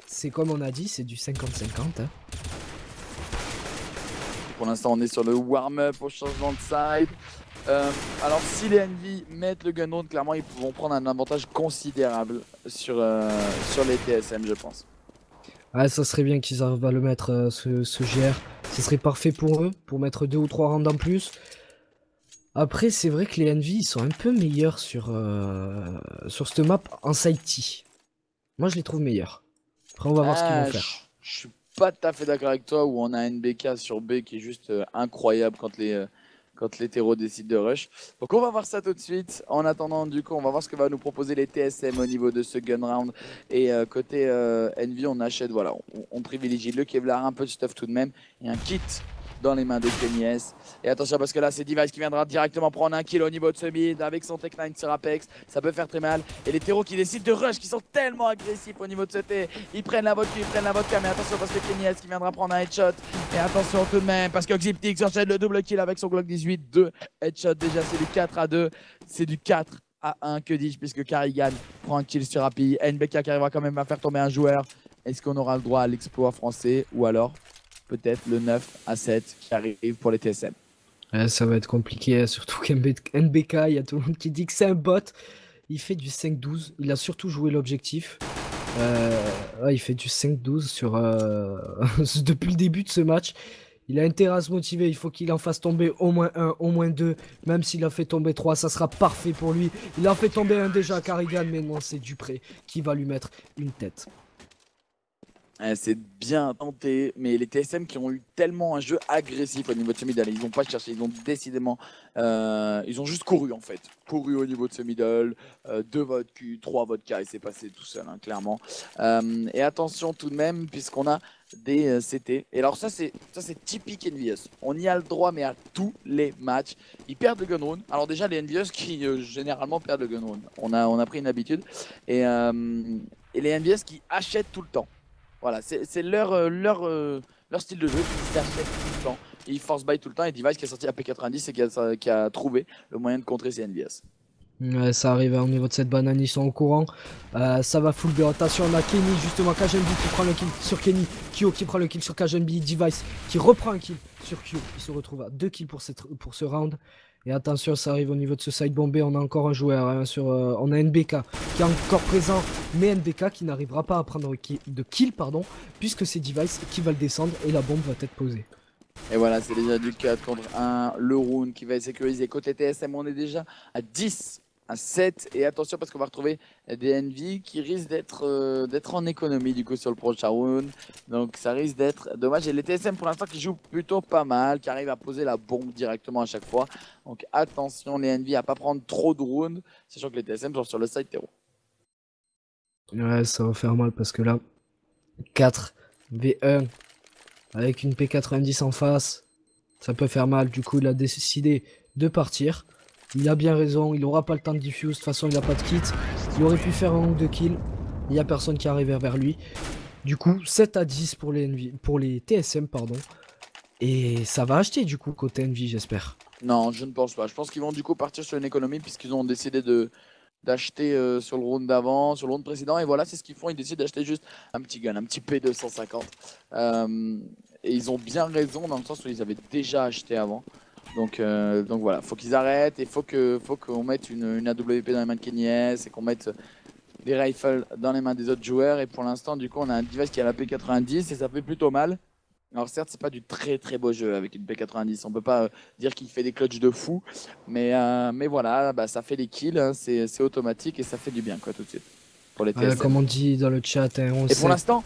c'est comme on a dit, c'est du 50-50. Hein. Pour l'instant, on est sur le warm-up au changement de side. Alors, si les NV mettent le gun round, clairement, ils vont prendre un avantage considérable sur les TSM, je pense. Ouais, ça serait bien qu'ils arrivent à le mettre, ce GR. Ce serait parfait pour eux, pour mettre 2 ou 3 rounds en plus. Après, c'est vrai que les NV, ils sont un peu meilleurs sur cette map en side-T. Moi, je les trouve meilleurs. Après, on va voir ce qu'ils vont faire. Je suis pas tout à fait d'accord avec toi, où on a NBK sur B qui est juste incroyable quand quand l'hétéro décide de rush. Donc on va voir ça tout de suite. En attendant, du coup, on va voir ce que va nous proposer les TSM au niveau de ce gun round. Et côté Envy, on achète, voilà, on privilégie le Kevlar, un peu de stuff tout de même, et un kit dans les mains de Kenny S. Et attention parce que là c'est Device qui viendra directement prendre un kill au niveau de ce mid avec son Tech 9 sur Apex. Ça peut faire très mal. Et les terreaux qui décident de rush, qui sont tellement agressifs au niveau de ce T. Ils prennent la vodka, mais attention parce que Kenny S qui viendra prendre un headshot. Et attention tout de même parce que Xyptix enchaîne le double kill avec son Glock 18. 2 headshots déjà, c'est du 4-2. C'est du 4-1 que dis-je puisque Carrigan prend un kill sur Happy. NBK qui arrivera quand même à faire tomber un joueur. Est-ce qu'on aura le droit à l'exploit français ou alors peut-être le 9-7 qui arrive pour les TSM. Ouais, ça va être compliqué, surtout qu'NBK, il y a tout le monde qui dit que c'est un bot. Il fait du 5-12, il a surtout joué l'objectif. Ouais, il fait du 5-12 sur, depuis le début de ce match. Il a intérêt à se motiver, il faut qu'il en fasse tomber au moins 1, au moins 2. Même s'il a fait tomber 3, ça sera parfait pour lui. Il en fait tomber un déjà à Carrigan, mais non, c'est Dupré qui va lui mettre une tête. C'est bien tenté, mais les TSM qui ont eu tellement un jeu agressif au niveau de ce middle, ils n'ont pas cherché, ils ont décidément, ils ont juste couru en fait, couru au niveau de ce middle, 2 votes Q, 3 votes K et c'est passé tout seul, hein, clairement. Et attention tout de même, puisqu'on a des CT. Et alors ça c'est typique Envious. On y a le droit, mais à tous les matchs, ils perdent le gun round. Alors déjà les Envious qui généralement perdent le gun round. On a pris une habitude et les Envious qui achètent tout le temps. Voilà, c'est leur style de jeu, ils s'achètent tout le temps, ils force buy tout le temps, et Device qui a sorti la P90 et qui a trouvé le moyen de contrer ces NVS. Ouais, ça arrive au niveau de cette banane, ils sont au courant. Ça va full B. Attention, on a Kenny, justement, KGNB qui prend le kill sur Kenny, Kyo qui prend le kill sur KGNB, Device qui reprend un kill sur Kyo. Il se retrouve à 2 kills pour ce round. Et attention, ça arrive au niveau de ce side bombé, on a encore un joueur, hein, on a NBK qui est encore présent, mais NBK qui n'arrivera pas à prendre de kill, puisque c'est Device qui va le descendre et la bombe va être posée. Et voilà, c'est déjà du 4 contre 1, le round qui va être sécurisé. Côté TSM, on est déjà à 10. À 7 et attention parce qu'on va retrouver des Envy qui risquent d'être en économie du coup sur le prochain round, donc ça risque d'être dommage. Et les TSM pour l'instant qui jouent plutôt pas mal, qui arrivent à poser la bombe directement à chaque fois, donc attention les Envy à pas prendre trop de rounds, sachant que les TSM sont sur le side terreau. Ouais, ça va faire mal parce que là 4v1 avec une P90 en face, ça peut faire mal. Du coup il a décidé de partir. Il a bien raison, il n'aura pas le temps de diffuse, de toute façon il n'a pas de kit. Il aurait pu faire un ou deux kills, il n'y a personne qui arrive vers lui. Du coup 7-10 pour les TSM pardon. Et ça va acheter du coup côté Envy j'espère. Non je ne pense pas, je pense qu'ils vont du coup partir sur une économie puisqu'ils ont décidé d'acheter sur le round d'avant, sur le round précédent. Et voilà c'est ce qu'ils font, ils décident d'acheter juste un petit gun, un petit P250. Et ils ont bien raison dans le sens où ils avaient déjà acheté avant. Donc voilà, faut qu'ils arrêtent et faut qu'on mette une AWP dans les mains de Kenny S et qu'on mette des rifles dans les mains des autres joueurs. Et pour l'instant, du coup, on a un Device qui a la P90 et ça fait plutôt mal. Alors certes, c'est pas du très beau jeu avec une P90. On peut pas dire qu'il fait des clutches de fou, mais voilà, bah, ça fait les kills, hein, c'est automatique et ça fait du bien quoi tout de suite pour les TSM. Comme on dit dans le chat, hein, on et sait. Pour l'instant,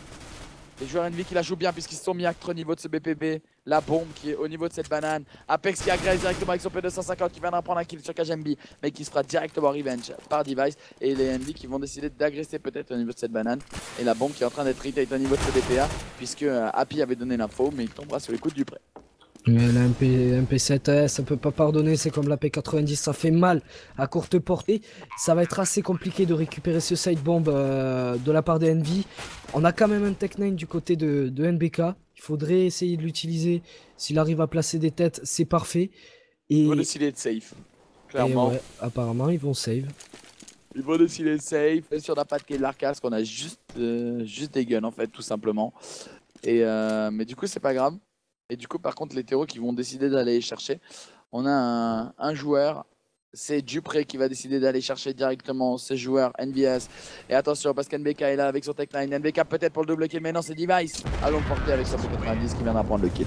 les joueurs Envy qui la jouent bien puisqu'ils se sont mis à au niveau de ce BPB. La bombe qui est au niveau de cette banane. Apex qui agresse directement avec son P250 qui viendra prendre un kill sur KGMB. Mais qui se fera directement revenge par Device. Et les Envy qui vont décider d'agresser peut-être au niveau de cette banane. Et la bombe qui est en train d'être retake au niveau de ce DPA. Puisque Happy avait donné l'info mais il tombera sur les coups du prêt. Mais la MP7, ça peut pas pardonner, c'est comme la P90, ça fait mal à courte portée. Ça va être assez compliqué de récupérer ce side bomb de la part des Envy. On a quand même un Tech 9 du côté de NBK. Il faudrait essayer de l'utiliser. S'il arrive à placer des têtes, c'est parfait. Et... Ils vont décider de safe, clairement. Ouais, apparemment, ils vont save. Ils vont décider de safe. Et si on n'a pas de Kevlar casque, on a juste des guns en fait, tout simplement. Mais du coup, c'est pas grave. Et du coup, par contre, les terreaux qui vont décider d'aller chercher, on a un joueur, c'est Dupré qui va décider d'aller chercher directement ce joueur NVS. Et attention, parce qu'NBK est là avec son Tech 9. NBK peut-être pour le double kill, mais non, c'est Device. Allons le porter avec son P90 qui vient d'apprendre le kill.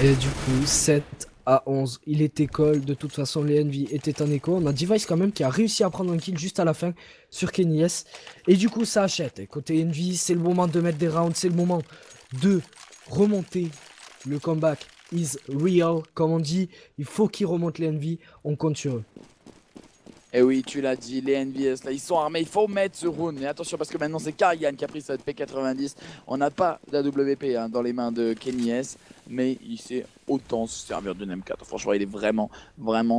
Et du coup, 7-11, il était call. De toute façon, les Envy étaient en écho. On a Device quand même qui a réussi à prendre un kill juste à la fin sur Kenny S. Et du coup, ça achète. Et côté Envy, c'est le moment de mettre des rounds, c'est le moment de remonter le comeback is real, comme on dit. Il faut qu'ils remontent les NV, on compte sur eux. Et oui, tu l'as dit, les NVS là, ils sont armés, il faut mettre ce round. Mais attention parce que maintenant c'est Karrigan qui a pris cette P90. On n'a pas d'AWP hein, dans les mains de Kenny S, mais il sait autant se servir d'une M4. Franchement, il est vraiment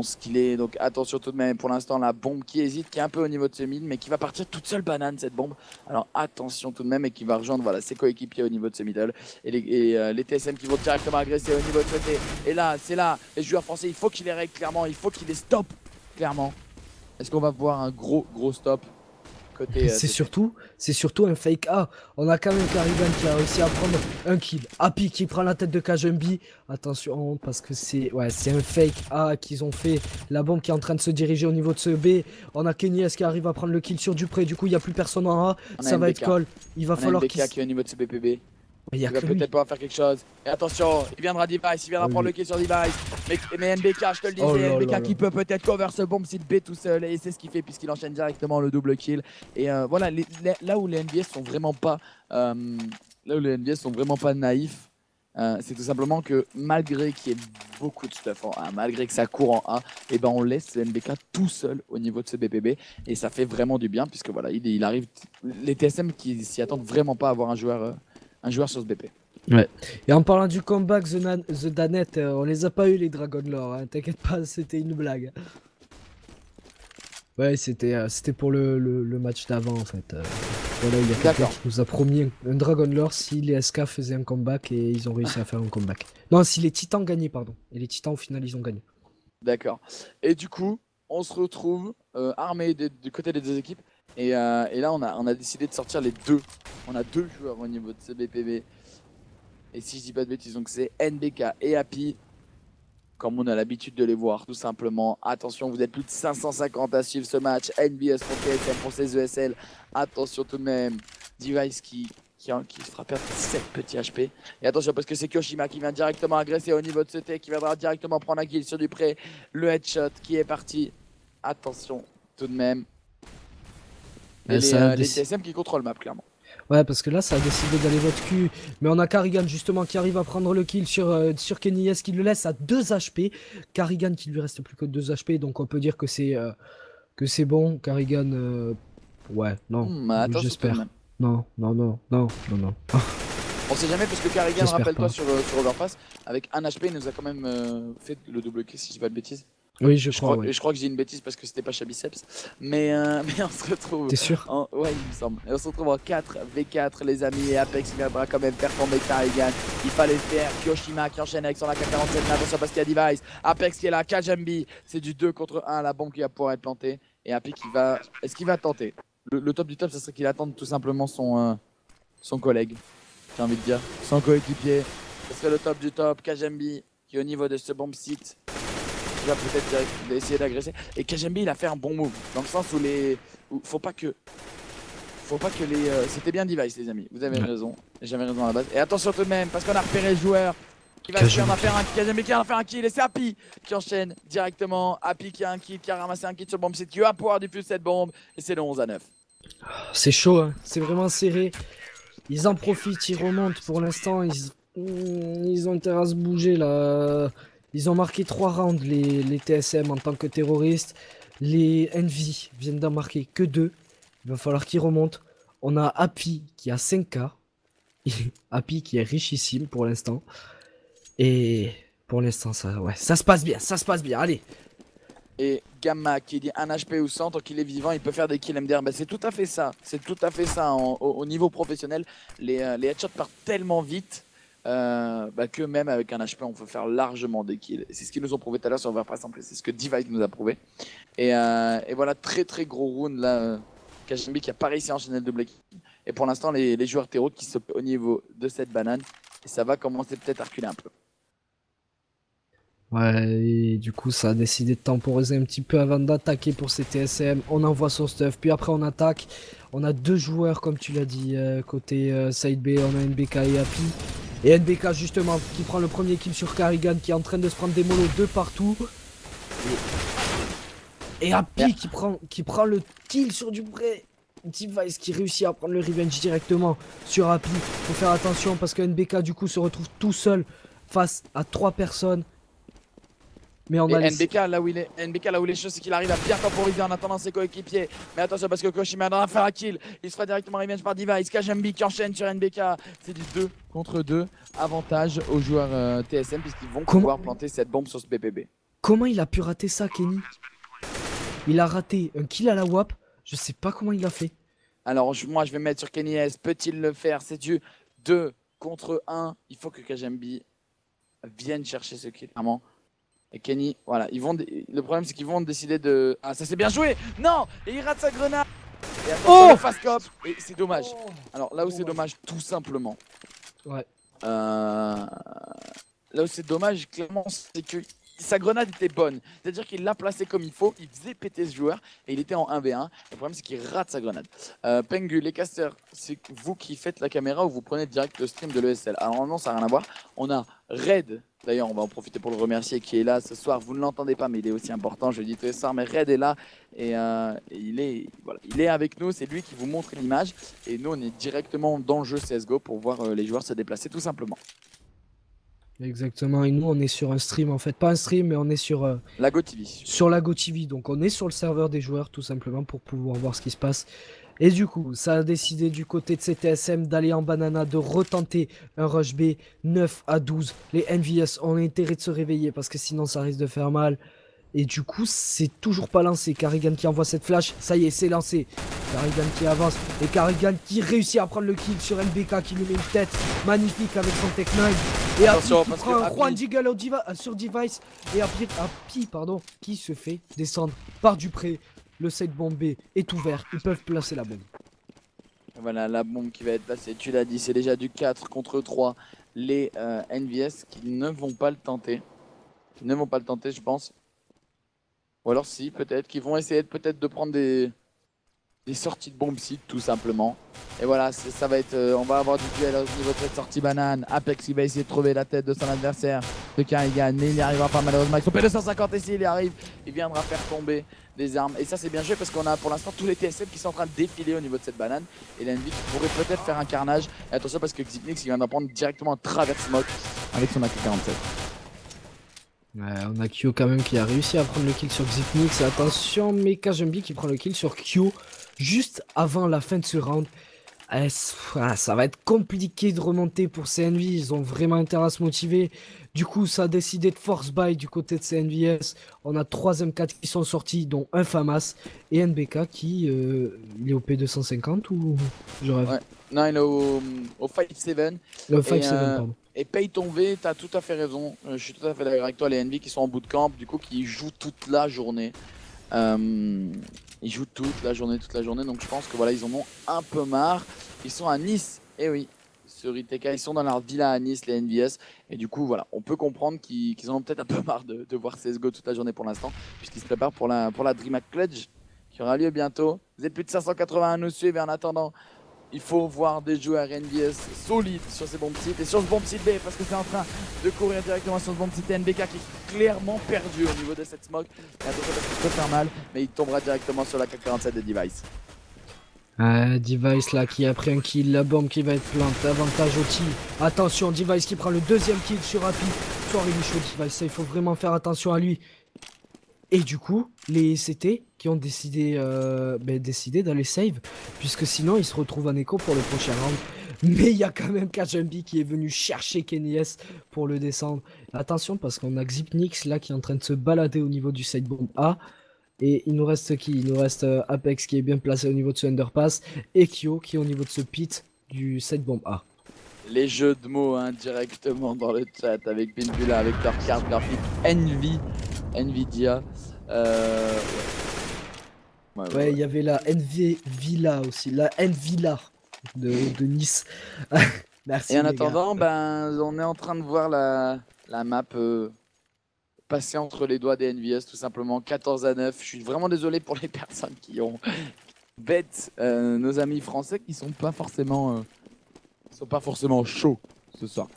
skillé. Donc attention tout de même, pour l'instant la bombe qui hésite, qui est un peu au niveau de ce mid, mais qui va partir toute seule banane cette bombe. Alors attention tout de même et qui va rejoindre voilà, ses coéquipiers au niveau de ce middle. Et les TSM qui vont directement agresser au niveau de ce T. Et là, c'est là, les joueurs français, il faut qu'ils les règlent clairement, il faut qu'ils les stoppent clairement. Est-ce qu'on va voir un gros stop côté c'est surtout un fake A. On a quand même Karrigan qui a réussi à prendre un kill. Happy qui prend la tête de Kajumbi. Attention parce que c'est un fake A qu'ils ont fait. La bombe qui est en train de se diriger au niveau de ce B. On a Kenny S qui arrive à prendre le kill sur Dupré. Du coup il n'y a plus personne en A. Ça va être call. Il va falloir qu'il qui est au niveau de ce BPB. Il va peut-être pouvoir faire quelque chose. Et attention, il viendra Device, il viendra prendre le kill sur Device. Mais NBK, je te le disais, NBK qui peut peut-être cover ce bomb s'il B tout seul. Et c'est ce qu'il fait puisqu'il enchaîne directement le double kill. Et voilà, là où les NBS sont vraiment pas, naïfs, c'est tout simplement que malgré qu'il y ait beaucoup de stuff en A, malgré que ça court en A, et ben on laisse le NBK tout seul au niveau de ce BPB. Et ça fait vraiment du bien puisque voilà, il arrive. Les TSM qui s'y attendent vraiment pas à avoir un joueur sur ce BP. Ouais. Et en parlant du comeback, The Danet, on les a pas eu les Dragon Lore, hein. T'inquiète pas, c'était une blague. Ouais, c'était pour le match d'avant en fait. Voilà, il y a quelqu'un qui nous a promis un Dragon Lore si les SK faisaient un comeback et ils ont réussi à faire un comeback. Non, si les Titans gagnaient, pardon. Et les Titans au final ils ont gagné. D'accord. Et du coup, on se retrouve armés du côté des deux équipes. Et là, on a décidé de sortir les deux. On a deux joueurs au niveau de ce BPB. Et si je dis pas de bêtises, donc c'est NBK et Happy. Comme on a l'habitude de les voir, tout simplement. Attention, vous êtes plus de 550 à suivre ce match. NBS pour TSM, pour ces ESL. Attention tout de même. Device qui se fera perdre 7 petits HP. Et attention parce que c'est Kyoshima qui vient directement agresser au niveau de ce T, qui viendra directement prendre un kill sur Dupré. Le headshot qui est parti. Attention tout de même. Et les TSM qui contrôlent map clairement. Ouais, parce que là ça a décidé d'aller votre cul. Mais on a Karrigan justement qui arrive à prendre le kill sur Kenny S qui le laisse à 2 HP. Karrigan qui lui reste plus que 2 HP, donc on peut dire que c'est bon. Karrigan, ouais, non, j'espère. Non. On sait jamais parce que Karrigan, rappelle-toi sur Overpass, avec 1 HP il nous a quand même fait le double kill si je dis pas de bêtises. Oui, je crois. Je crois que j'ai une bêtise parce que c'était pas Chabiceps. Mais on se retrouve. T'es sûr? Ouais, il me semble. Et on se retrouve en 4v4, les amis. Et Apex viendra quand même faire tomber Karrigan. Il fallait le faire. Kyoshima qui enchaîne avec son AK-47. Attention parce qu'il y a Device. Apex qui est là. Kajumbi. C'est du 2 contre 1. La bombe qui va pouvoir être plantée. Et Happy qui va. Est-ce qu'il va tenter? Le top du top, ce serait qu'il attende tout simplement son collègue. J'ai envie de dire. Son coéquipier. Ce serait le top du top. Kajumbi qui est au niveau de ce bomb site. Il va peut-être essayer d'agresser. Et Kajumbi il a fait un bon move. Dans le sens où faut pas que les. C'était bien Device les amis. Vous avez raison. J'avais raison à la base. Et attention tout de même, parce qu'on a repéré le joueur qui va faire un Kajumbi qui va faire un kill. Et c'est Happy qui enchaîne directement. Happy qui a un kill, qui a ramassé un kill sur le bomb. C'est qui va pouvoir diffuser cette bombe. Et c'est le 11-9. C'est chaud, hein. C'est vraiment serré. Ils en profitent, ils remontent pour l'instant. Ils ont intérêt à se bouger là. Ils ont marqué 3 rounds les TSM en tant que terroristes. Les Envy viennent d'en marquer que 2. Il va falloir qu'ils remontent. On a Happy qui a 5K. Happy qui est richissime pour l'instant. Et pour l'instant ça se passe bien, allez. Et Gamma qui dit 1 HP ou 100 tant qu'il est vivant il peut faire des kills MDR. Bah, c'est tout à fait ça. Au niveau professionnel. Les headshots partent tellement vite. Que même avec un HP on peut faire largement des kills. C'est ce qu'ils nous ont prouvé tout à l'heure sur Overpass en plus, c'est ce que Divide nous a prouvé. Et voilà, très gros round là. Kajumbi qui a pas réussi à enchaîner le double kill. Et pour l'instant les joueurs terreaux qui sont au niveau de cette banane. Et ça va commencer peut-être à reculer un peu. Ouais, et du coup ça a décidé de temporiser un petit peu avant d'attaquer pour ces TSM. On envoie son stuff, puis après on attaque. On a 2 joueurs comme tu l'as dit, côté side B, on a NBK et Happy. Et NBK justement qui prend le premier kill sur Karrigan qui est en train de se prendre des molos de partout. Et Happy qui prend le kill sur Dupré. Device qui réussit à prendre le revenge directement sur Happy. Faut faire attention parce que NBK du coup se retrouve tout seul face à 3 personnes. Mais on a Et laissé... NBK là où il est, NBK là où les choses c'est qu'il arrive à bien temporiser en attendant ses coéquipiers. Mais attention parce que Koshima est dans faire un kill. Il se fera directement revenge par Device. KGMB qui enchaîne sur NBK. C'est du 2 contre 2. Avantage aux joueurs TSM puisqu'ils vont pouvoir planter cette bombe sur ce BPB. Comment il a pu rater ça, Kenny? Il a raté un kill à la WAP. Je sais pas comment il a fait. Alors moi je vais mettre sur Kenny S. Peut-il le faire? C'est du 2 contre 1. Il faut que KGMB vienne chercher ce kill. Vraiment. Et Kenny, voilà, le problème c'est qu'ils vont décider de... Ah, ça c'est bien joué. Non. Et il rate sa grenade. Et attention, le fast cop. Et c'est dommage. Alors là où c'est dommage, tout simplement. Ouais. Là où c'est dommage, clairement, c'est que sa grenade était bonne. C'est-à-dire qu'il l'a placée comme il faut, il faisait péter ce joueur et il était en 1v1. Le problème c'est qu'il rate sa grenade. Pengu, les casters, c'est vous qui faites la caméra ou vous prenez direct le stream de l'ESL? Alors non, ça n'a rien à voir. On a Red, d'ailleurs on va en profiter pour le remercier, qui est là ce soir. Vous ne l'entendez pas mais il est aussi important, je le dis tous les soirs. Mais Red est là et il est avec nous, c'est lui qui vous montre l'image. Et nous on est directement dans le jeu CSGO pour voir les joueurs se déplacer tout simplement. Exactement, et nous on est sur un stream en fait, pas un stream mais on est sur la GoTV. Sur la GoTV, donc on est sur le serveur des joueurs tout simplement pour pouvoir voir ce qui se passe. Et du coup, ça a décidé du côté de CTSM d'aller en banana, de retenter un rush B 9 à 12. Les NVS ont intérêt de se réveiller parce que sinon ça risque de faire mal. Et du coup, c'est toujours pas lancé. Carrigan qui envoie cette flash, ça y est, c'est lancé. Carrigan qui avance et Carrigan qui réussit à prendre le kill sur NBK qui lui met une tête magnifique avec son Tech 9. Et Happy qui prend un Juan Jiggle sur Device. Et Happy, qui se fait descendre par Dupré. Le site bombé est ouvert, ils peuvent placer la bombe. Voilà, la bombe qui va être placée, tu l'as dit, c'est déjà du 4 contre 3. Les NVS qui ne vont pas le tenter. Qui ne vont pas le tenter, je pense. Ou alors si, peut-être, qu'ils vont essayer peut-être de prendre des sorties de bombe site, tout simplement. Et voilà, ça va être, on va avoir du duel au niveau de cette sortie banane. Apex qui va essayer de trouver la tête de son adversaire, de Carrigan, mais il n'y arrivera pas malheureusement. Avec son P250 ici, il y arrive, il viendra faire tomber des armes. Et ça c'est bien joué parce qu'on a pour l'instant tous les TSM qui sont en train de défiler au niveau de cette banane. Et l'Envy qui pourrait peut-être faire un carnage. Et attention parce que Xipnix il vient d'en prendre directement un travers smoke avec son AK-47. Ouais, on a Kyo quand même qui a réussi à prendre le kill sur Xipnix. Attention, Mecha Jumbi qui prend le kill sur Kyo juste avant la fin de ce round. Ça va être compliqué de remonter pour CNV. Ils ont vraiment intérêt à se motiver. Du coup, ça a décidé de force buy du côté de CNVS. On a 3 M4 qui sont sortis, dont un FAMAS et NBK qui il est au P250 ou je rêve. Ouais. Non, il est au 5-7. Le 5-7, pardon. Et paye ton V, t'as tout à fait raison. Je suis tout à fait d'accord avec toi. Les NV qui sont en bootcamp, du coup, qui jouent toute la journée. Ils jouent toute la journée. Donc je pense que voilà, ils en ont un peu marre. Ils sont à Nice. Et oui, sur ITK, ils sont dans leur villa à Nice, les NVS. Et du coup, voilà, on peut comprendre qu'ils en ont peut-être un peu marre de voir CSGO toute la journée pour l'instant, puisqu'ils se préparent pour la DreamHack Pledge qui aura lieu bientôt. Vous êtes plus de 580 à nous suivre. Et en attendant, il faut voir des joueurs NVS solides sur ces bombes sites et sur ce bomb site B parce que c'est en train de courir directement sur ce bomb site NBK qui est clairement perdu au niveau de cette smoke. Et attention parce qu'il peut faire mal, mais il tombera directement sur la AK-47 de Device. Device là qui a pris un kill, la bombe qui va être plante, avantage au team. Attention, Device qui prend le deuxième kill sur Happy. Soir il est chaud Device, ça il faut vraiment faire attention à lui. Et du coup, les CT qui ont décidé d'aller save, puisque sinon ils se retrouvent en écho pour le prochain round. Mais il y a quand même Kajumbi qui est venu chercher Kenny S pour le descendre. Attention parce qu'on a Xipnix là qui est en train de se balader au niveau du side bomb A. Et il nous reste qui? Il nous reste Apex qui est bien placé au niveau de ce underpass. Et Kyo qui est au niveau de ce pit du side bomb A. Les jeux de mots hein, directement dans le chat avec Pinbula, avec leur carte graphique Nvidia. Ouais, il y avait la Villa aussi, la Nvilla de Nice. Merci. Et en attendant, on est en train de voir la map passer entre les doigts des NVS tout simplement. 14 à 9. Je suis vraiment désolé pour les personnes qui ont bête nos amis français qui sont pas forcément chauds ce soir.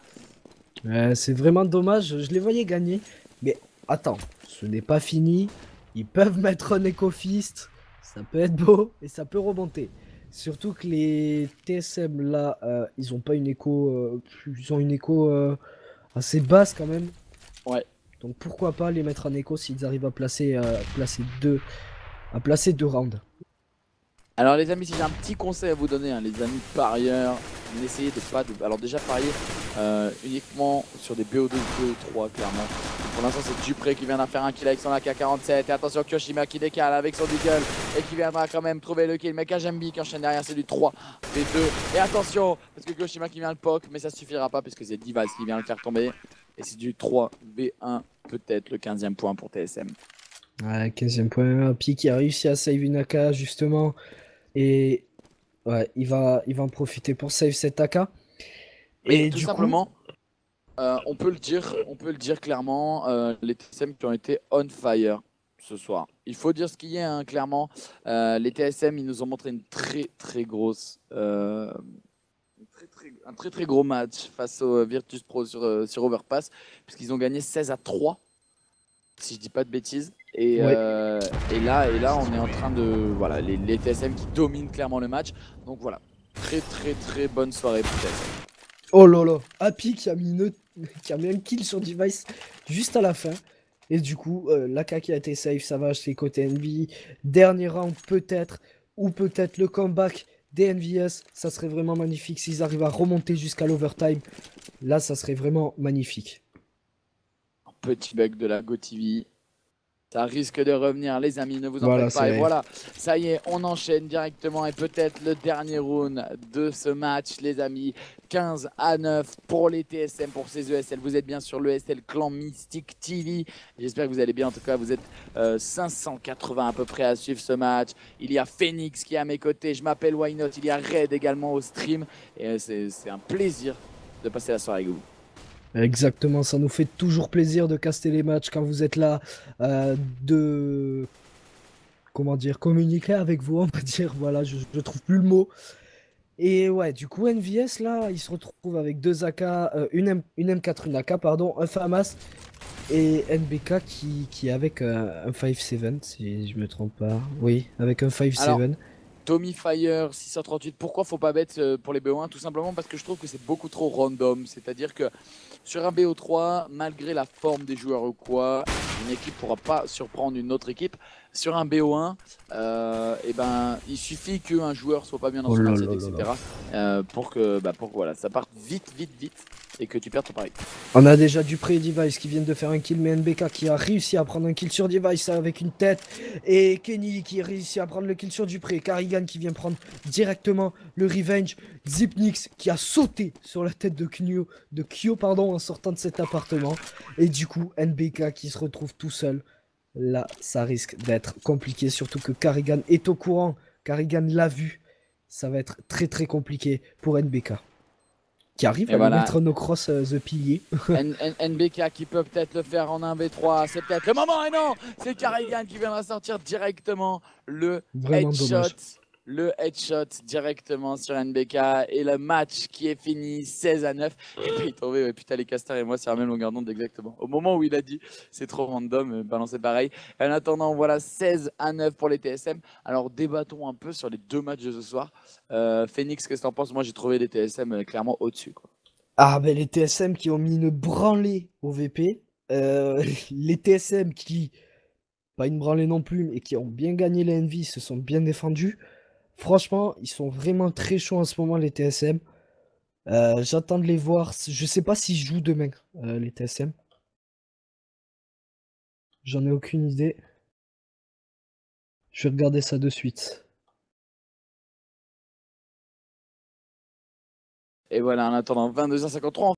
C'est vraiment dommage, je les voyais gagner. Mais attends, ce n'est pas fini. Ils peuvent mettre un éco-fist. Ça peut être beau et ça peut remonter. Surtout que les TSM là, ils ont pas une écho. Ils ont une écho assez basse quand même. Ouais. Donc pourquoi pas les mettre en écho s'ils arrivent à placer deux rounds. Alors les amis, si j'ai un petit conseil à vous donner, hein, les amis parieurs, n'essayez de pas... Alors déjà parier uniquement sur des BO2, BO3 clairement. Pour l'instant c'est Dupré qui vient d'en faire un kill avec son AK-47. Et attention Kyoshima qui décale avec son deagle et qui viendra quand même trouver le kill. Mais Kajembi qui enchaîne derrière, c'est du 3v2. Et attention, parce que Kyoshima qui vient le poke, mais ça suffira pas puisque c'est Divas qui vient le faire tomber. Et c'est du 3v1, peut-être le 15e point pour TSM. Ouais, 15e point, Pi qui a réussi à save une AK justement. Et ouais, il va en profiter pour save cette AK. Mais Et tout du simplement, on peut le dire clairement, les TSM qui ont été on fire ce soir. Il faut dire ce qu'il y a, hein, clairement. Les TSM, ils nous ont montré une très grosse, un très gros match face au Virtus Pro sur Overpass, puisqu'ils ont gagné 16-3, si je dis pas de bêtises. Et, Ouais. et là, on est en train de... Voilà, les TSM qui dominent clairement le match. Donc voilà, très bonne soirée pour TSM. Oh là là, Happy qui a mis un kill sur Device juste à la fin. Et du coup, l'AK qui a été safe, ça va acheter côté NV. Dernier round peut-être, ou peut-être le comeback des NVS. Ça serait vraiment magnifique s'ils arrivent à remonter jusqu'à l'overtime. Là, ça serait vraiment magnifique. Petit bug de la GoTV. Ça risque de revenir, les amis, ne vous en Voilà, faites pas. Et c'est... voilà, ça y est, on enchaîne directement. Et peut-être le dernier round de ce match, les amis. 15-9 pour les TSM, pour ces ESL. Vous êtes bien sur l'ESL Clan Mystic TV. J'espère que vous allez bien. En tout cas, vous êtes 580 à peu près à suivre ce match. Il y a Phoenix qui est à mes côtés. Je m'appelle Why Not. Il y a Red également au stream. Et c'est un plaisir de passer la soirée avec vous. Exactement, ça nous fait toujours plaisir de caster les matchs quand vous êtes là, de... Comment dire, communiquer avec vous, on va dire, voilà, je trouve plus le mot. Et ouais, du coup, NVS, là, il se retrouve avec deux AK, une M4, une AK, pardon, un FAMAS, et NBK qui est avec un 5-7, si je me trompe pas. Oui, avec un Alors, 5-7. Tommy Fire 638, pourquoi faut pas bet pour les BO1? Tout simplement parce que je trouve que c'est beaucoup trop random. C'est-à-dire que sur un BO3, malgré la forme des joueurs ou quoi, une équipe pourra pas surprendre une autre équipe. Sur un BO1, eh ben, il suffit qu'un joueur soit pas bien dans Oh son là mindset, là là etc. là. Pour que voilà, ça parte vite et que tu perds ton pari. On a déjà Dupré et Device qui viennent de faire un kill, mais NBK qui a réussi à prendre un kill sur Device avec une tête. Et Kenny qui a réussi à prendre le kill sur Dupré. Carrigan qui vient prendre directement le revenge. Xipnix qui a sauté sur la tête de Kyo, pardon, en sortant de cet appartement. Et du coup, NBK qui se retrouve tout seul. Là, ça risque d'être compliqué, surtout que Carrigan est au courant. Carrigan l'a vu. Ça va être très compliqué pour NBK. Qui arrive Et à voilà. lui mettre nos cross the pilier. NBK qui peut peut-être le faire en 1v3, c'est peut-être le moment. Et non, c'est Carrigan qui viendra sortir directement le Vraiment headshot. dommage. Le headshot directement sur NBK et le match qui est fini 16-9. Et puis il est tombé, ouais, putain, les casters et moi sur la même longueur d'onde exactement. Au moment où il a dit c'est trop random, balancer pareil. En attendant, voilà 16-9 pour les TSM. Alors débattons un peu sur les deux matchs de ce soir. Phoenix, qu'est-ce que t'en penses? Moi j'ai trouvé les TSM clairement au-dessus, quoi. Ah ben les TSM qui ont mis une branlée au VP. Les TSM qui, pas une branlée non plus, mais qui ont bien gagné la NV, se sont bien défendus. Franchement, ils sont vraiment très chauds en ce moment les TSM. J'attends de les voir. Je sais pas s'ils jouent demain, les TSM. J'en ai aucune idée. Je vais regarder ça de suite. Et voilà, en attendant 22h53.